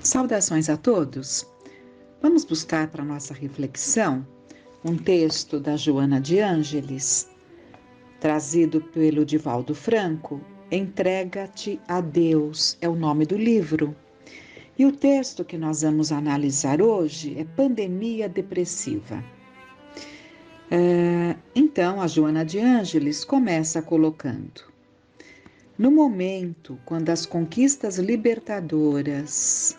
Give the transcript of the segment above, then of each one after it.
Saudações a todos! Vamos buscar para nossa reflexão um texto da Joana de Ângeles, trazido pelo Divaldo Franco. Entrega-te a Deus é o nome do livro. E o texto que nós vamos analisar hoje é Pandemia Depressiva. Então, a Joana de Ângeles começa colocando: no momento quando as conquistas libertadoras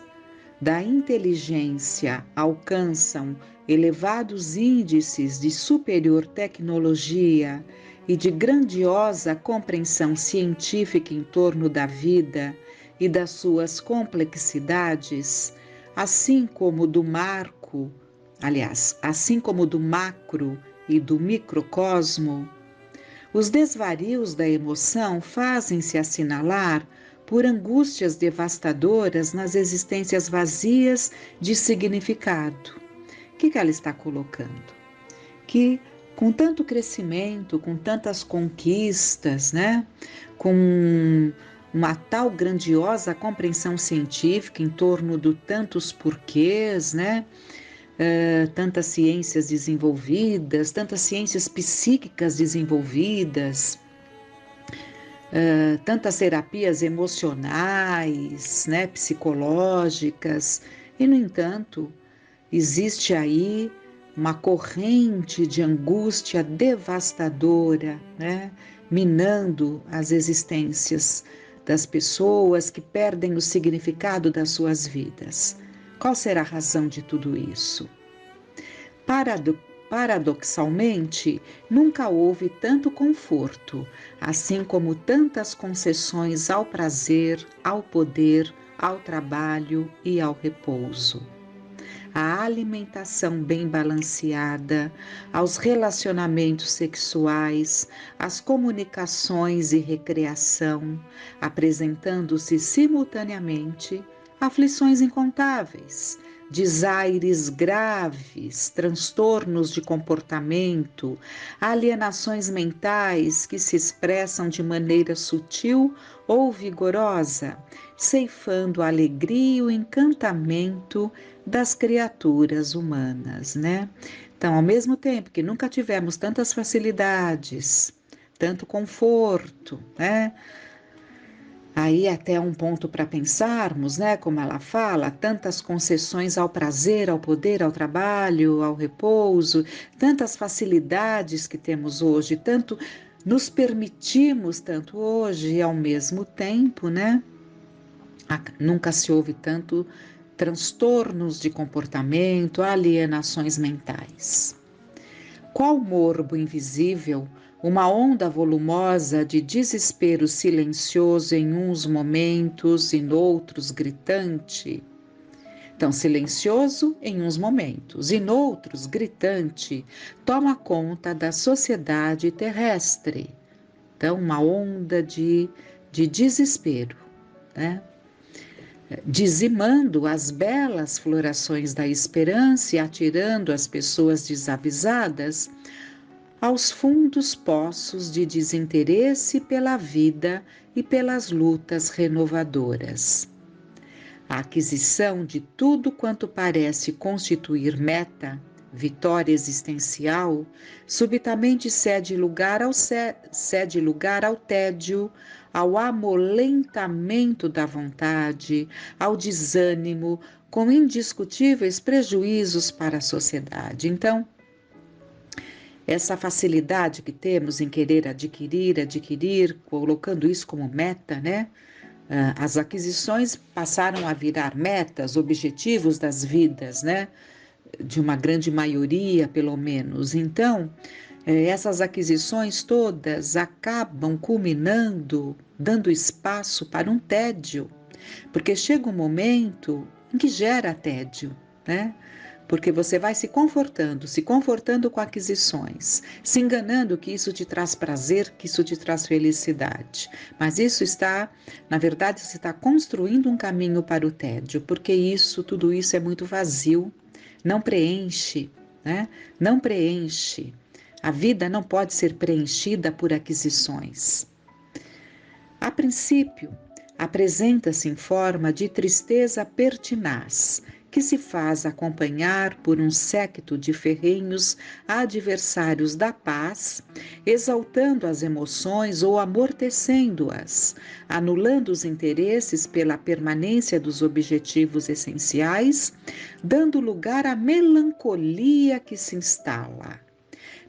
da inteligência alcançam elevados índices de superior tecnologia e de grandiosa compreensão científica em torno da vida e das suas complexidades, assim como do macro e do microcosmo, os desvarios da emoção fazem-se assinalar por angústias devastadoras nas existências vazias de significado. O que ela está colocando? Que com tanto crescimento, com tantas conquistas, com uma tal grandiosa compreensão científica em torno de tantos porquês, tantas ciências desenvolvidas, tantas ciências psíquicas desenvolvidas, tantas terapias emocionais, psicológicas, e no entanto existe aí uma corrente de angústia devastadora, minando as existências das pessoas que perdem o significado das vidas. Qual será a razão de tudo isso? Paradoxalmente, nunca houve tanto conforto, assim como tantas concessões ao prazer, ao poder, ao trabalho e ao repouso. A alimentação bem balanceada, aos relacionamentos sexuais, às comunicações e recreação, apresentando-se simultaneamente aflições incontáveis, desaires graves, transtornos de comportamento, alienações mentais que se expressam de maneira sutil ou vigorosa, ceifando a alegria e o encantamento das criaturas humanas, Então, ao mesmo tempo que nunca tivemos tantas facilidades, tanto conforto, Aí até um ponto para pensarmos, como ela fala, tantas concessões ao prazer, ao poder, ao trabalho, ao repouso, tantas facilidades que temos hoje, tanto nos permitimos tanto hoje e ao mesmo tempo, nunca se houve tanto transtornos de comportamento, alienações mentais. Qual morbo invisível, uma onda volumosa de desespero silencioso em uns momentos e noutros gritante. Então, silencioso em uns momentos e noutros gritante, toma conta da sociedade terrestre. Então, uma onda de desespero, dizimando as belas florações da esperança e atirando as pessoas desavisadas aos fundos poços de desinteresse pela vida e pelas lutas renovadoras. A aquisição de tudo quanto parece constituir meta, vitória existencial, subitamente cede lugar ao tédio, ao amolentamento da vontade, ao desânimo, com indiscutíveis prejuízos para a sociedade. Então, essa facilidade que temos em querer adquirir, colocando isso como meta, As aquisições passaram a virar metas, objetivos das vidas, De uma grande maioria, pelo menos. Então, essas aquisições todas acabam culminando, dando espaço para um tédio, porque chega um momento em que gera tédio, Porque você vai se confortando com aquisições, se enganando que isso te traz prazer, que isso te traz felicidade. Mas isso na verdade, você está construindo um caminho para o tédio, porque tudo isso é muito vazio, não preenche, Não preenche. A vida não pode ser preenchida por aquisições. A princípio, apresenta-se em forma de tristeza pertinaz, que se faz acompanhar por um séquito de ferrenhos adversários da paz, exaltando as emoções ou amortecendo-as, anulando os interesses pela permanência dos objetivos essenciais, dando lugar à melancolia que se instala,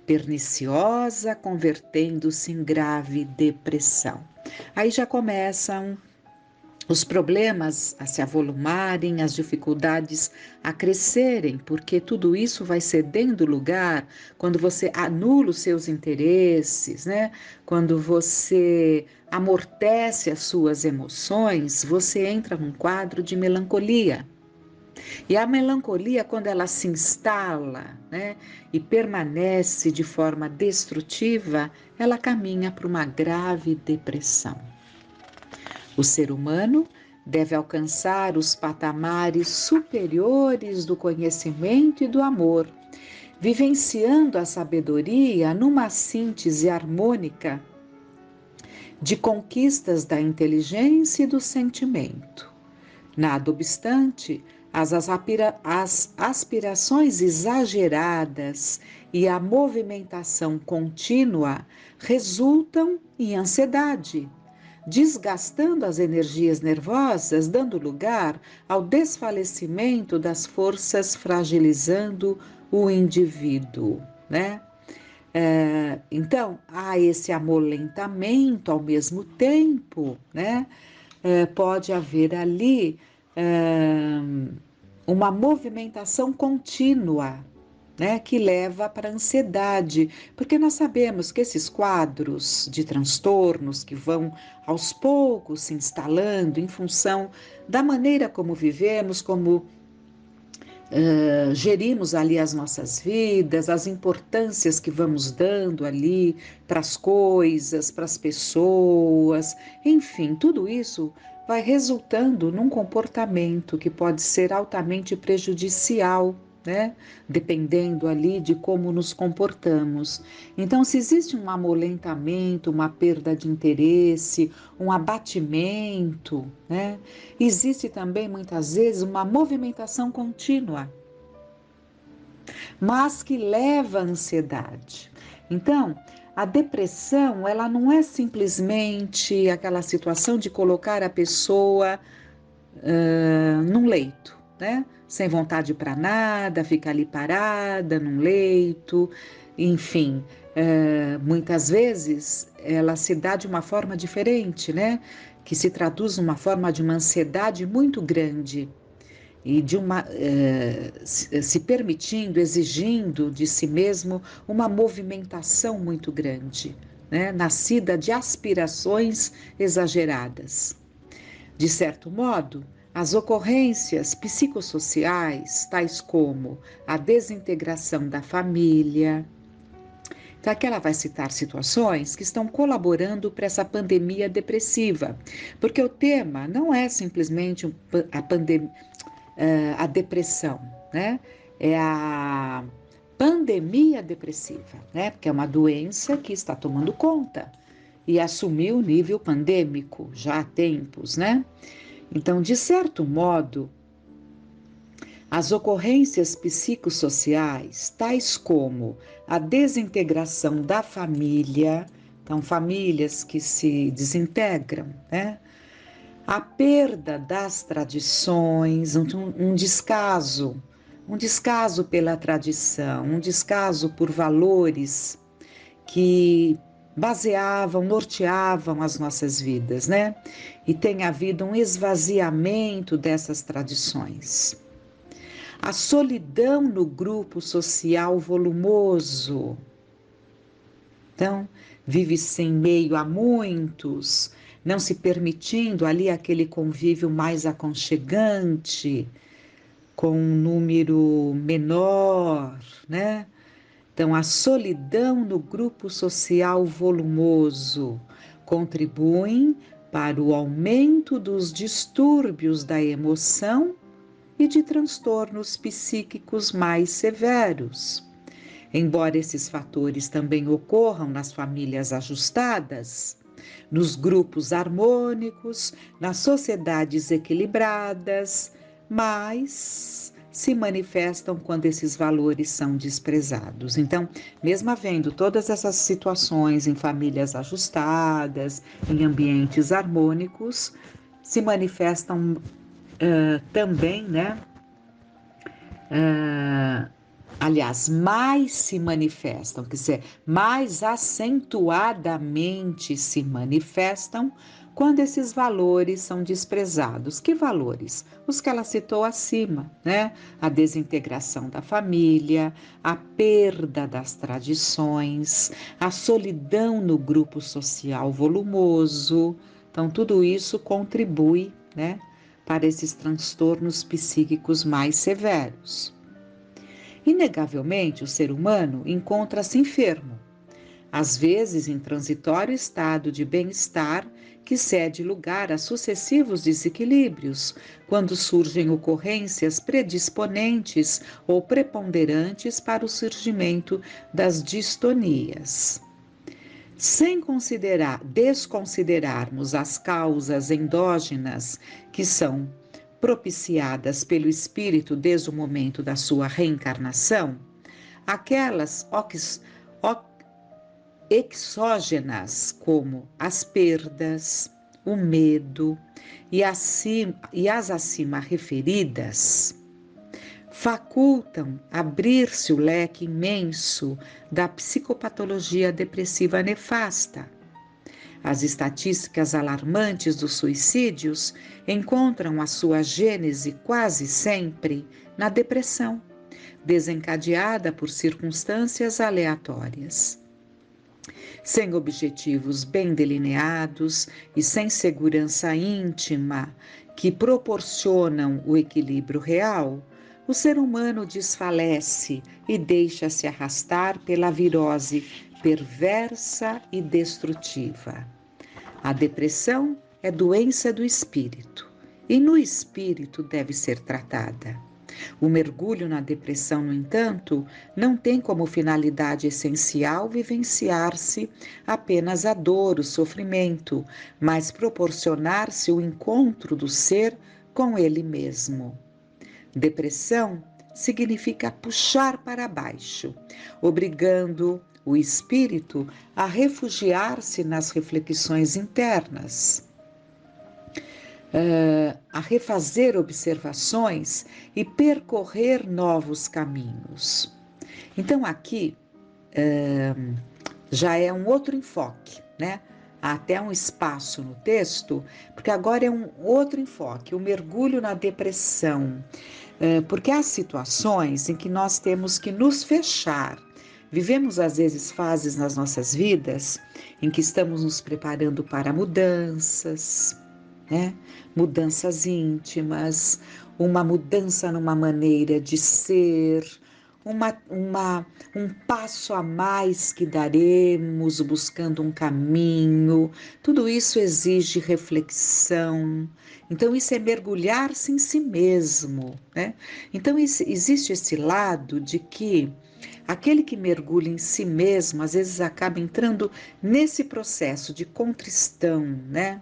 perniciosa, convertendo-se em grave depressão. Aí já começam os problemas a se avolumarem, as dificuldades a crescerem, porque tudo isso vai cedendo lugar quando você anula os seus interesses, né? Quando você amortece as suas emoções, você entra num quadro de melancolia. E a melancolia, quando ela se instala, né, e permanece de forma destrutiva, ela caminha para uma grave depressão. O ser humano deve alcançar os patamares superiores do conhecimento e do amor, vivenciando a sabedoria numa síntese harmônica de conquistas da inteligência e do sentimento. Nada obstante, as aspirações exageradas e a movimentação contínua resultam em ansiedade, desgastando as energias nervosas, dando lugar ao desfalecimento das forças, fragilizando o indivíduo, né? Então, há esse amolentamento ao mesmo tempo, né? Pode haver ali uma movimentação contínua, né, que leva para a ansiedade, porque nós sabemos que esses quadros de transtornos que vão aos poucos se instalando em função da maneira como vivemos, como gerimos ali as nossas vidas, as importâncias que vamos dando ali para as coisas, para as pessoas, enfim, tudo isso vai resultando num comportamento que pode ser altamente prejudicial, né? Dependendo ali de como nos comportamos. Então, se existe um amolentamento, uma perda de interesse, um abatimento, né? Existe também muitas vezes uma movimentação contínua, mas que leva à ansiedade. Então, a depressão, ela não é simplesmente aquela situação de colocar a pessoa num leito, né? Sem vontade para nada, fica ali parada num leito, enfim. Muitas vezes ela se dá de uma forma diferente, né? Que se traduz numa forma de uma ansiedade muito grande e de uma se permitindo, exigindo de si mesmo uma movimentação muito grande, né? Nascida de aspirações exageradas. De certo modo, as ocorrências psicossociais, tais como a desintegração da família, então aqui ela vai citar situações que estão colaborando para essa pandemia depressiva, porque o tema não é simplesmente a depressão, né? É a pandemia depressiva, né? Porque é uma doença que está tomando conta e assumiu o nível pandêmico já há tempos, né? Então, de certo modo, as ocorrências psicossociais, tais como a desintegração da família, então famílias que se desintegram, né? A perda das tradições, um descaso pela tradição, um descaso por valores que baseavam, norteavam as nossas vidas, né? E tem havido um esvaziamento dessas tradições. A solidão no grupo social volumoso. Então, vive-se em meio a muitos, não se permitindo ali aquele convívio mais aconchegante, com um número menor, né? Então, a solidão no grupo social volumoso contribuem para o aumento dos distúrbios da emoção e de transtornos psíquicos mais severos. Embora esses fatores também ocorram nas famílias ajustadas, nos grupos harmônicos, nas sociedades equilibradas, mas se manifestam quando esses valores são desprezados. Então, mesmo havendo todas essas situações em famílias ajustadas, em ambientes harmônicos, se manifestam também, né? Aliás, mais se manifestam, quer dizer, mais acentuadamente se manifestam quando esses valores são desprezados. Que valores? Os que ela citou acima, né? A desintegração da família, a perda das tradições, a solidão no grupo social volumoso. Então, tudo isso contribui, né, para esses transtornos psíquicos mais severos. Inegavelmente, o ser humano encontra-se enfermo, às vezes em transitório estado de bem-estar que cede lugar a sucessivos desequilíbrios, quando surgem ocorrências predisponentes ou preponderantes para o surgimento das distonias. Sem desconsiderarmos as causas endógenas que são propiciadas pelo espírito desde o momento da sua reencarnação, aquelas exógenas, como as perdas, o medo e as acima referidas, facultam abrir-se o leque imenso da psicopatologia depressiva nefasta. As estatísticas alarmantes dos suicídios encontram a sua gênese quase sempre na depressão, desencadeada por circunstâncias aleatórias. Sem objetivos bem delineados e sem segurança íntima que proporcionam o equilíbrio real, o ser humano desfalece e deixa-se arrastar pela virose perversa e destrutiva. A depressão é doença do espírito e no espírito deve ser tratada. O mergulho na depressão, no entanto, não tem como finalidade essencial vivenciar-se apenas a dor, o sofrimento, mas proporcionar-se o encontro do ser com ele mesmo. Depressão significa puxar para baixo, obrigando o espírito a refugiar-se nas reflexões internas, a refazer observações e percorrer novos caminhos. Então aqui já é um outro enfoque, né? Há até um espaço no texto, porque agora é um outro enfoque, o mergulho na depressão, porque há situações em que nós temos que nos fechar. Vivemos às vezes fases nas nossas vidas em que estamos nos preparando para mudanças, né? Mudanças íntimas, uma mudança numa maneira de ser, um passo a mais que daremos buscando um caminho. Tudo isso exige reflexão. Então isso é mergulhar-se em si mesmo, né? Então existe esse lado de que aquele que mergulha em si mesmo às vezes acaba entrando nesse processo de contrição, né?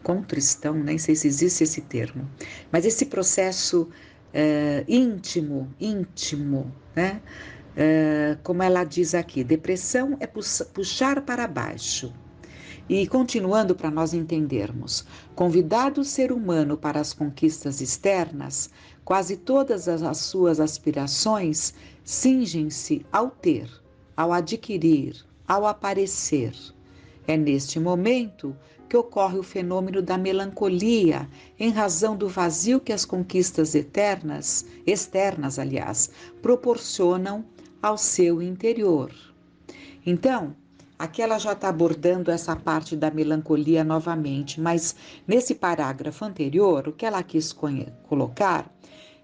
Contrição, nem sei se existe esse termo, mas esse processo íntimo, né? Como ela diz aqui, depressão é puxar para baixo. E continuando para nós entendermos, convidado o ser humano para as conquistas externas, quase todas as suas aspirações cingem-se ao ter, ao adquirir, ao aparecer. É neste momento que ocorre o fenômeno da melancolia, em razão do vazio que as conquistas externas, proporcionam ao seu interior. Então, aqui ela já está abordando essa parte da melancolia novamente, mas nesse parágrafo anterior, o que ela quis colocar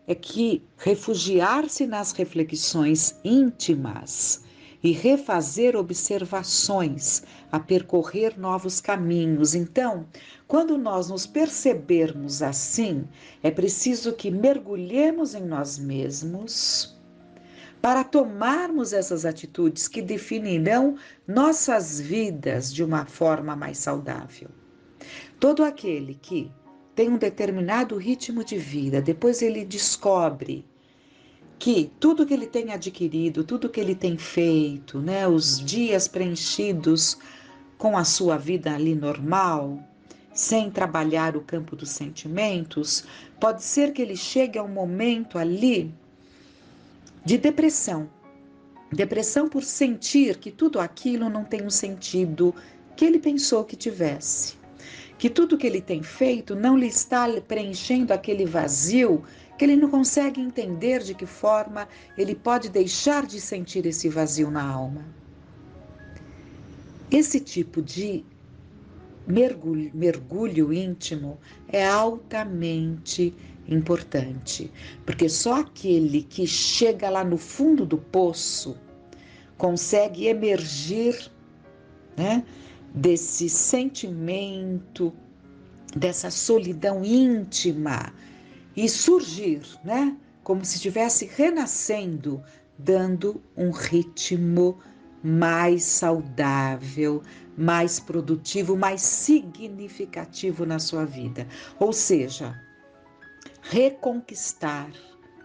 é que refugiar-se nas reflexões íntimas e refazer observações, a percorrer novos caminhos. Então, quando nós nos percebermos assim, é preciso que mergulhemos em nós mesmos, para tomarmos essas atitudes que definirão nossas vidas de uma forma mais saudável. Todo aquele que tem um determinado ritmo de vida, depois ele descobre que tudo que ele tem adquirido, tudo que ele tem feito, né, os dias preenchidos com a sua vida ali normal, sem trabalhar o campo dos sentimentos, pode ser que ele chegue a um momento ali de depressão. Depressão por sentir que tudo aquilo não tem um sentido que ele pensou que tivesse. Que tudo que ele tem feito não lhe está preenchendo aquele vazio, que ele não consegue entender de que forma ele pode deixar de sentir esse vazio na alma. Esse tipo de mergulho íntimo é altamente importante, porque só aquele que chega lá no fundo do poço consegue emergir, né, desse sentimento, dessa solidão íntima e surgir, né, como se estivesse renascendo, dando um ritmo mais saudável, mais produtivo, mais significativo na sua vida. Ou seja, reconquistar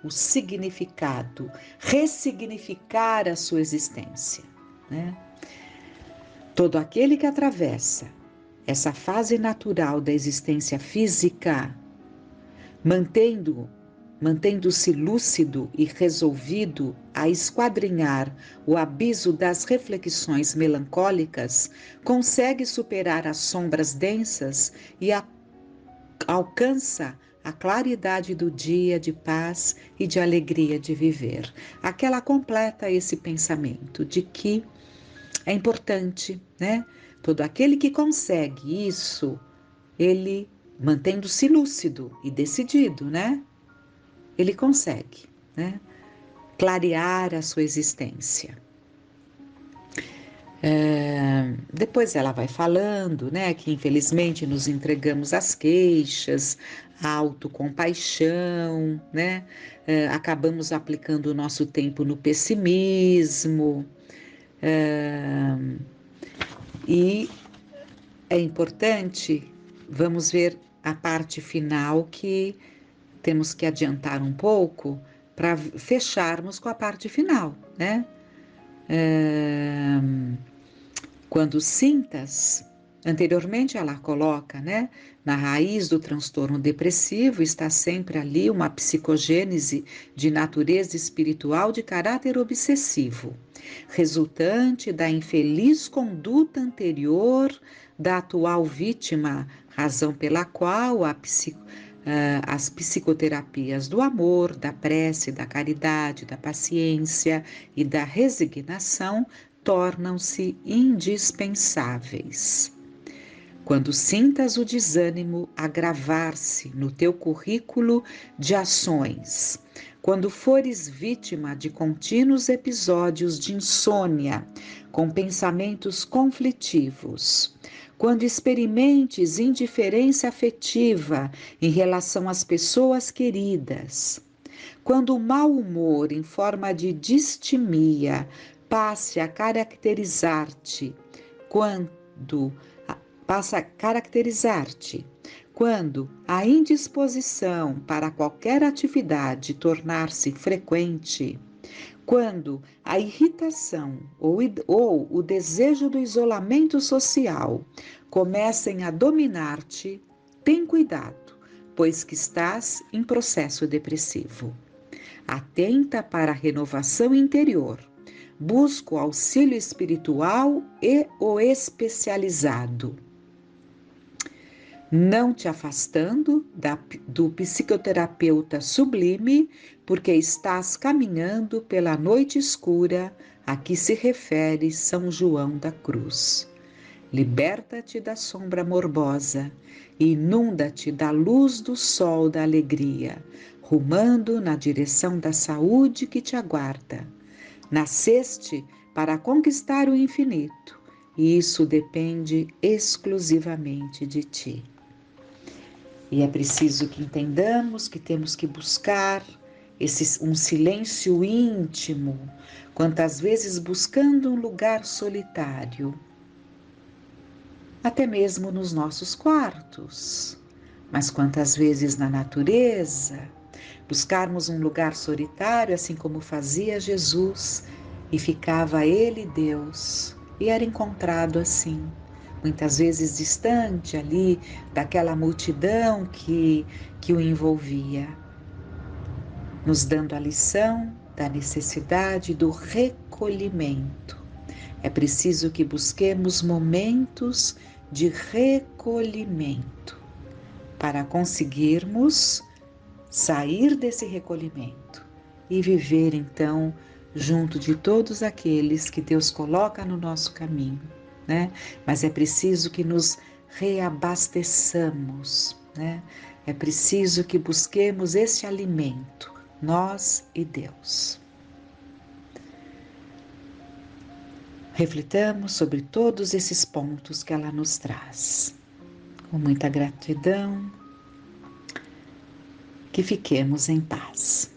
o significado, ressignificar a sua existência, né? Todo aquele que atravessa essa fase natural da existência física, mantendo-se lúcido e resolvido a esquadrinhar o abismo das reflexões melancólicas, consegue superar as sombras densas e alcança a claridade do dia de paz e de alegria de viver. Aquela completa esse pensamento de que é importante, né? Todo aquele que consegue isso, ele mantendo-se lúcido e decidido, né? Ele consegue, né, clarear a sua existência. Depois ela vai falando, né, que infelizmente nos entregamos às queixas, à autocompaixão, né, acabamos aplicando o nosso tempo no pessimismo, e é importante, vamos ver a parte final que temos que adiantar um pouco para fecharmos com a parte final, né? Quando sintas, anteriormente ela coloca, né? Na raiz do transtorno depressivo está sempre ali uma psicogênese de natureza espiritual de caráter obsessivo, resultante da infeliz conduta anterior da atual vítima, razão pela qual as psicoterapias do amor, da prece, da caridade, da paciência e da resignação tornam-se indispensáveis. Quando sintas o desânimo agravar-se no teu currículo de ações, quando fores vítima de contínuos episódios de insônia, com pensamentos conflitivos, quando experimentes indiferença afetiva em relação às pessoas queridas, quando o mau humor em forma de distimia passe a caracterizar-te, quando a indisposição para qualquer atividade tornar-se frequente, quando a irritação ou o desejo do isolamento social comecem a dominar-te, tem cuidado, pois que estás em processo depressivo. Atenta para a renovação interior. Busca o auxílio espiritual e o especializado. Não te afastando do psicoterapeuta sublime, porque estás caminhando pela noite escura a que se refere São João da Cruz. Liberta-te da sombra morbosa e inunda-te da luz do sol da alegria, rumando na direção da saúde que te aguarda. Nasceste para conquistar o infinito, e isso depende exclusivamente de ti. E é preciso que entendamos que temos que buscar um silêncio íntimo, quantas vezes buscando um lugar solitário, até mesmo nos nossos quartos, mas quantas vezes na natureza, buscarmos um lugar solitário, assim como fazia Jesus, e ficava ele, Deus, e era encontrado assim, muitas vezes distante ali daquela multidão que o envolvia, nos dando a lição da necessidade do recolhimento. É preciso que busquemos momentos de recolhimento para conseguirmos sair desse recolhimento e viver então junto de todos aqueles que Deus coloca no nosso caminho, né? Mas é preciso que nos reabasteçamos, né? É preciso que busquemos este alimento, nós e Deus. Reflitamos sobre todos esses pontos que ela nos traz. Com muita gratidão, que fiquemos em paz.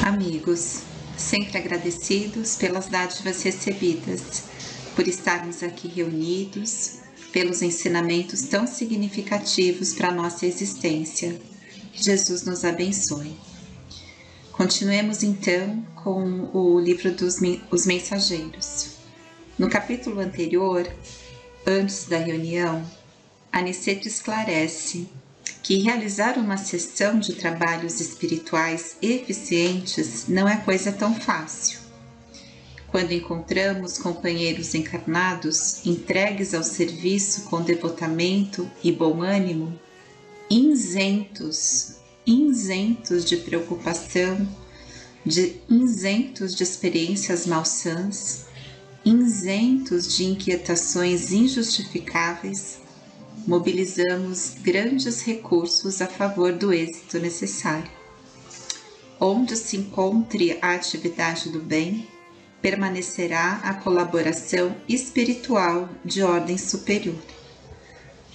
Amigos, sempre agradecidos pelas dádivas recebidas, por estarmos aqui reunidos, pelos ensinamentos tão significativos para a nossa existência. Que Jesus nos abençoe. Continuemos então com o livro dos Mensageiros. No capítulo anterior, antes da reunião, Aniceto esclarece que realizar uma sessão de trabalhos espirituais eficientes não é coisa tão fácil. Quando encontramos companheiros encarnados entregues ao serviço com devotamento e bom ânimo, isentos de preocupação, isentos de experiências malsãs, isentos de inquietações injustificáveis, mobilizamos grandes recursos a favor do êxito necessário. Onde se encontre a atividade do bem, permanecerá a colaboração espiritual de ordem superior,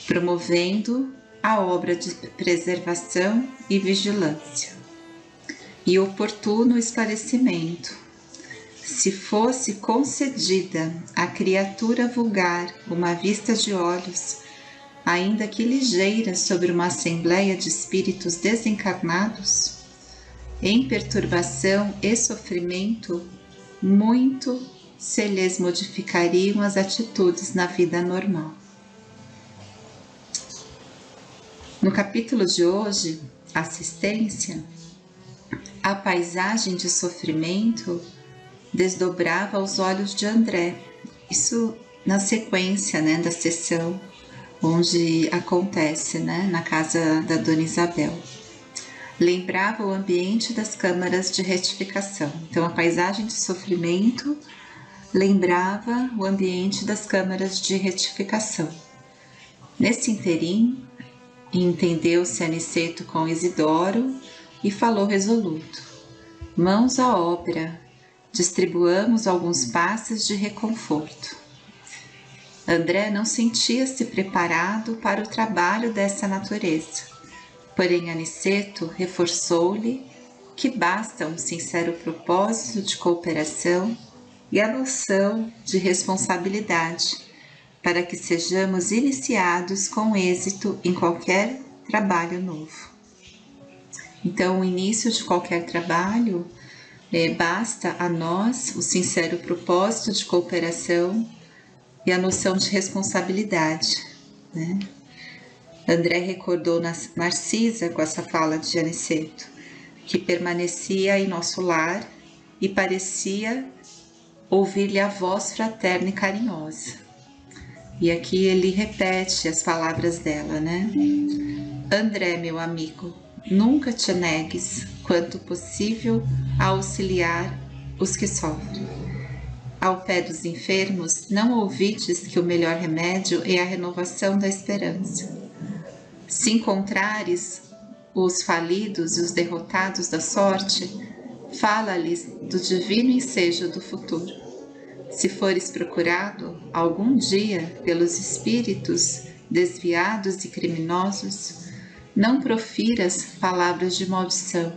promovendo a obra de preservação e vigilância. E oportuno esclarecimento. Se fosse concedida à criatura vulgar uma vista de olhos, ainda que ligeira, sobre uma assembleia de espíritos desencarnados, em perturbação e sofrimento, muito se lhes modificariam as atitudes na vida normal. No capítulo de hoje, Assistência, a paisagem de sofrimento desdobrava aos olhos de André. Isso na sequência, da sessão onde acontece, na casa da Dona Isabel. Lembrava o ambiente das câmaras de retificação. Então, a paisagem de sofrimento lembrava o ambiente das câmaras de retificação. Nesse interim, entendeu-se Aniceto com Isidoro e falou resoluto: mãos à obra, distribuamos alguns passes de reconforto. André não sentia-se preparado para o trabalho dessa natureza, porém Aniceto reforçou-lhe que basta um sincero propósito de cooperação e a noção de responsabilidade para que sejamos iniciados com êxito em qualquer trabalho novo. Então, o início de qualquer trabalho basta a nós o sincero propósito de cooperação e a noção de responsabilidade, André recordou Narcisa com essa fala de Aniceto, que permanecia em nosso lar e parecia ouvir-lhe a voz fraterna e carinhosa. E aqui ele repete as palavras dela, André, meu amigo, nunca te negues, quanto possível, a auxiliar os que sofrem. Ao pé dos enfermos, não ouvides que o melhor remédio é a renovação da esperança. Se encontrares os falidos e os derrotados da sorte, fala-lhes do divino ensejo do futuro. se fores procurado algum dia pelos espíritos desviados e criminosos, não profiras palavras de maldição.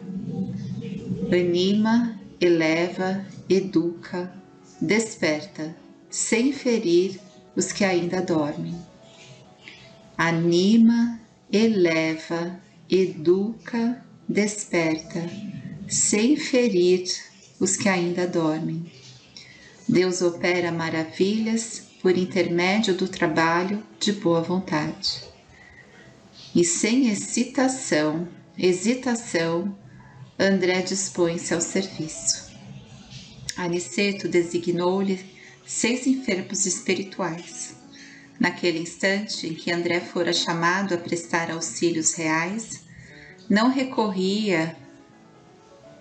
Anima, eleva, educa, desperta, sem ferir os que ainda dormem. Anima, eleva, educa, desperta, sem ferir os que ainda dormem. Deus opera maravilhas por intermédio do trabalho de boa vontade. E sem hesitação, André dispõe-se ao serviço. Aniceto designou-lhe 6 enfermos espirituais. Naquele instante em que André fora chamado a prestar auxílios reais, não recorria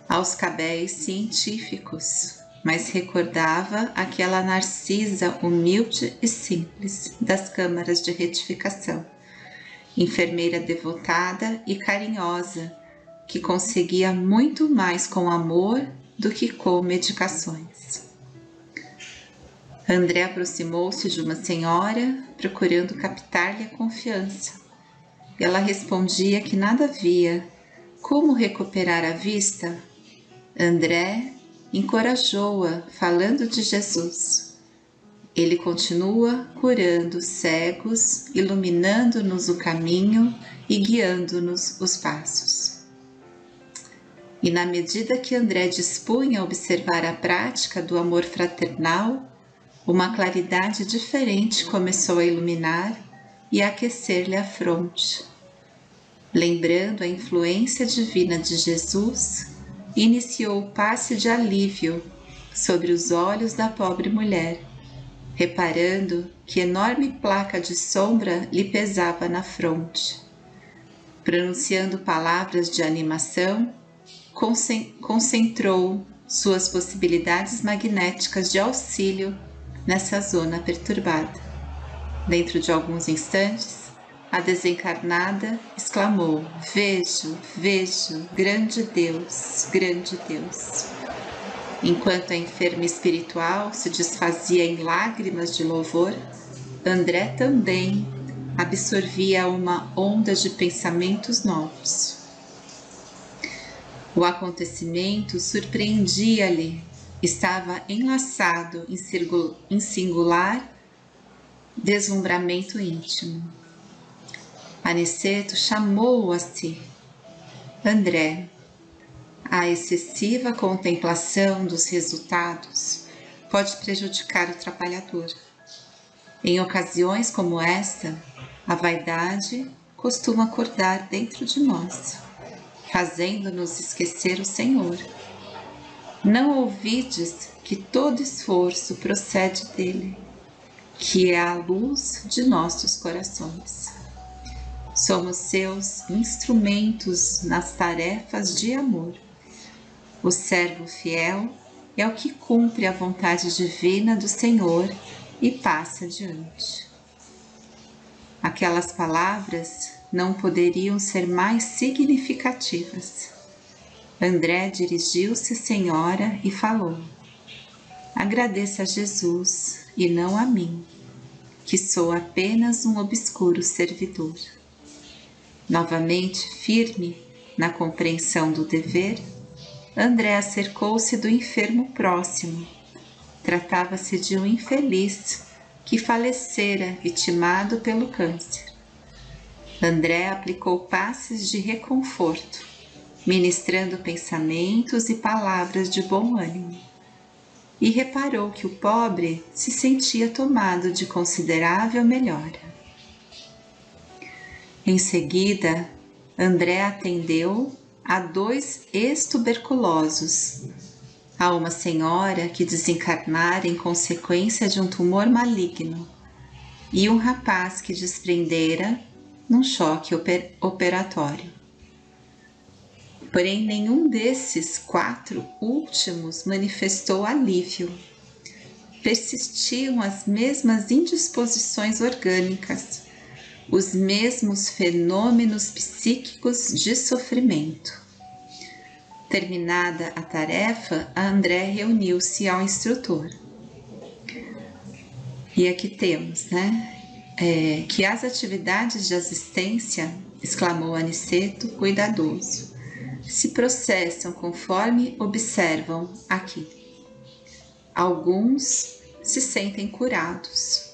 aos cabéis científicos, mas recordava aquela Narcisa humilde e simples das câmaras de retificação, enfermeira devotada e carinhosa, que conseguia muito mais com amor do que com medicações. André aproximou-se de uma senhora, procurando captar-lhe a confiança. Ela respondia que nada via. Como recuperar a vista? André encorajou-a, falando de Jesus. Ele continua curando cegos, iluminando-nos o caminho e guiando-nos os passos. E na medida que André dispunha a observar a prática do amor fraternal, uma claridade diferente começou a iluminar e a aquecer-lhe a fronte. Lembrando a influência divina de Jesus, iniciou o passe de alívio sobre os olhos da pobre mulher, reparando que enorme placa de sombra lhe pesava na fronte. Pronunciando palavras de animação, concentrou suas possibilidades magnéticas de auxílio nessa zona perturbada. Dentro de alguns instantes, a desencarnada exclamou: "Vejo, vejo, grande Deus, grande Deus." Enquanto a enferma espiritual se desfazia em lágrimas de louvor, André também absorvia uma onda de pensamentos novos. O acontecimento surpreendia-lhe. Estava enlaçado em singular deslumbramento íntimo. Aniceto chamou-o a si. André, a excessiva contemplação dos resultados pode prejudicar o trabalhador. Em ocasiões como esta, a vaidade costuma acordar dentro de nós, fazendo-nos esquecer o Senhor. Não ouvides que todo esforço procede dele, que é a luz de nossos corações. Somos seus instrumentos nas tarefas de amor. O servo fiel é o que cumpre a vontade divina do Senhor e passa adiante. Aquelas palavras não poderiam ser mais significativas. André dirigiu-se à senhora e falou: "Agradeça a Jesus e não a mim, que sou apenas um obscuro servidor." Novamente firme na compreensão do dever, André acercou-se do enfermo próximo. Tratava-se de um infeliz que falecera vitimado pelo câncer. André aplicou passes de reconforto, ministrando pensamentos e palavras de bom ânimo, e reparou que o pobre se sentia tomado de considerável melhora. Em seguida, André atendeu a 2 ex-tuberculosos, a uma senhora que desencarnara em consequência de um tumor maligno e um rapaz que desprendera num choque operatório. Porém, nenhum desses 4 últimos manifestou alívio. Persistiam as mesmas indisposições orgânicas, os mesmos fenômenos psíquicos de sofrimento. Terminada a tarefa, André reuniu-se ao instrutor. E aqui temos, né? Que as atividades de assistência, exclamou Aniceto, cuidadoso, se processam conforme observam aqui. Alguns se sentem curados,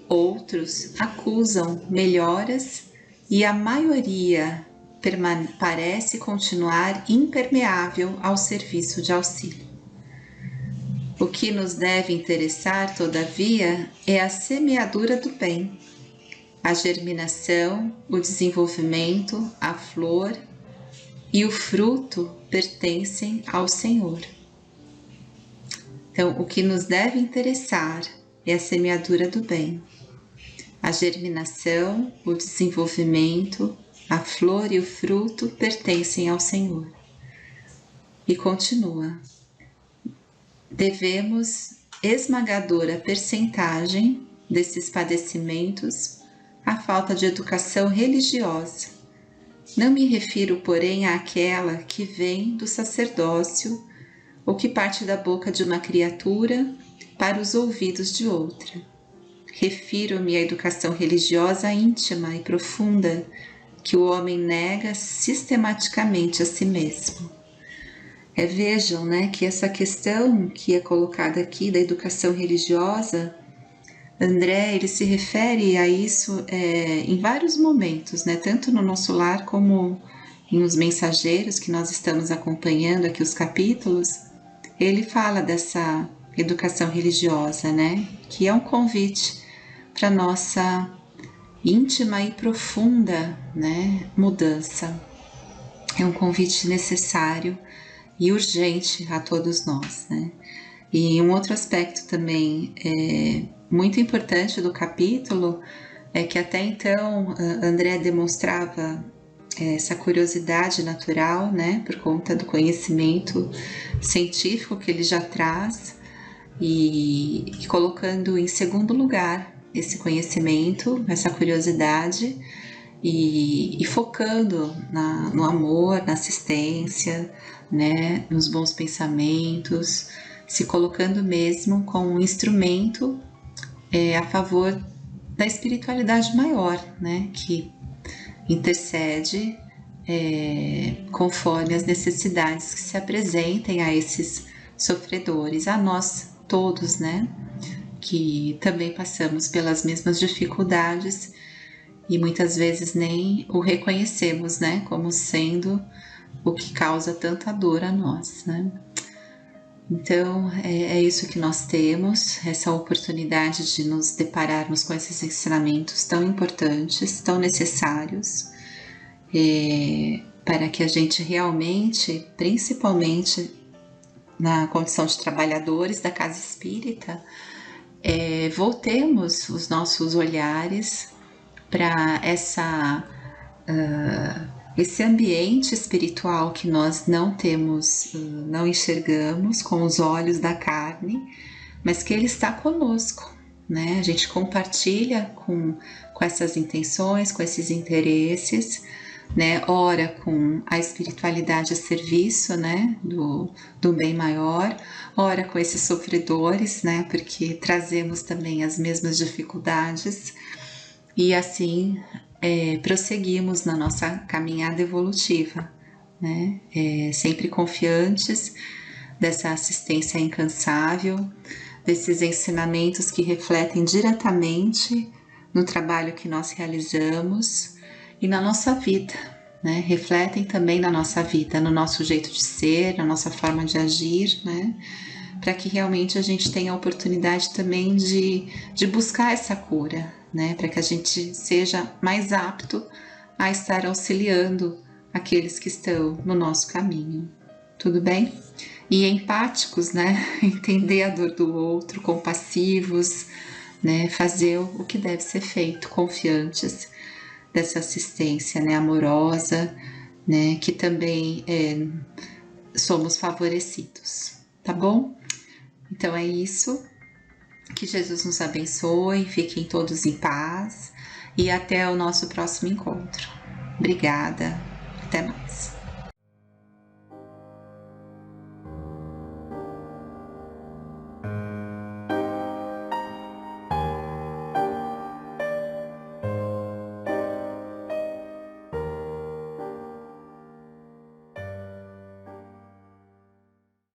outros acusam melhoras e a maioria parece continuar impermeável ao serviço de auxílio. O que nos deve interessar, todavia, é a semeadura do bem, a germinação, o desenvolvimento, a flor e o fruto pertencem ao Senhor. Então, o que nos deve interessar é a semeadura do bem, a germinação, o desenvolvimento, a flor e o fruto pertencem ao Senhor. E continua. Devemos esmagadora percentagem desses padecimentos à falta de educação religiosa. Não me refiro, porém, àquela que vem do sacerdócio ou que parte da boca de uma criatura para os ouvidos de outra. Refiro-me à educação religiosa íntima e profunda que o homem nega sistematicamente a si mesmo. Vejam, né, que essa questão que é colocada aqui da educação religiosa, André, ele se refere a isso em vários momentos, né, tanto no nosso lar como nos mensageiros que nós estamos acompanhando aqui os capítulos. Ele fala dessa educação religiosa, né, que é um convite para nossa íntima e profunda, né, mudança. É um convite necessário e urgente a todos nós, né? E um outro aspecto também muito importante do capítulo é que até então André demonstrava essa curiosidade natural, né, por conta do conhecimento científico que ele já traz e colocando em segundo lugar esse conhecimento, essa curiosidade e focando no amor, na assistência, né, nos bons pensamentos, se colocando mesmo como um instrumento a favor da espiritualidade maior, né, que intercede conforme as necessidades que se apresentem a esses sofredores, a nós todos, né, que também passamos pelas mesmas dificuldades e muitas vezes nem o reconhecemos, né, como sendo o que causa tanta dor a nós, né? Então, é isso que nós temos, essa oportunidade de nos depararmos com esses ensinamentos tão importantes, tão necessários, para que a gente realmente, principalmente na condição de trabalhadores da casa espírita, voltemos os nossos olhares para esse ambiente espiritual que nós não temos, não enxergamos com os olhos da carne, mas que ele está conosco, né? A gente compartilha com essas intenções, com esses interesses, né? Ora com a espiritualidade a serviço, né? Do bem maior, ora com esses sofredores, né? Porque trazemos também as mesmas dificuldades e assim prosseguimos na nossa caminhada evolutiva, né? Sempre confiantes dessa assistência incansável, desses ensinamentos que refletem diretamente no trabalho que nós realizamos e na nossa vida, né? Refletem também na nossa vida, no nosso jeito de ser, na nossa forma de agir, né? Para que realmente a gente tenha a oportunidade também de buscar essa cura, né? Para que a gente seja mais apto a estar auxiliando aqueles que estão no nosso caminho. Tudo bem? E empáticos, né? Entender a dor do outro, compassivos, né? Fazer o que deve ser feito, confiantes dessa assistência, né? Amorosa, né? Que também somos favorecidos, tá bom? Então é isso. Que Jesus nos abençoe, fiquem todos em paz e até o nosso próximo encontro. Obrigada, até mais.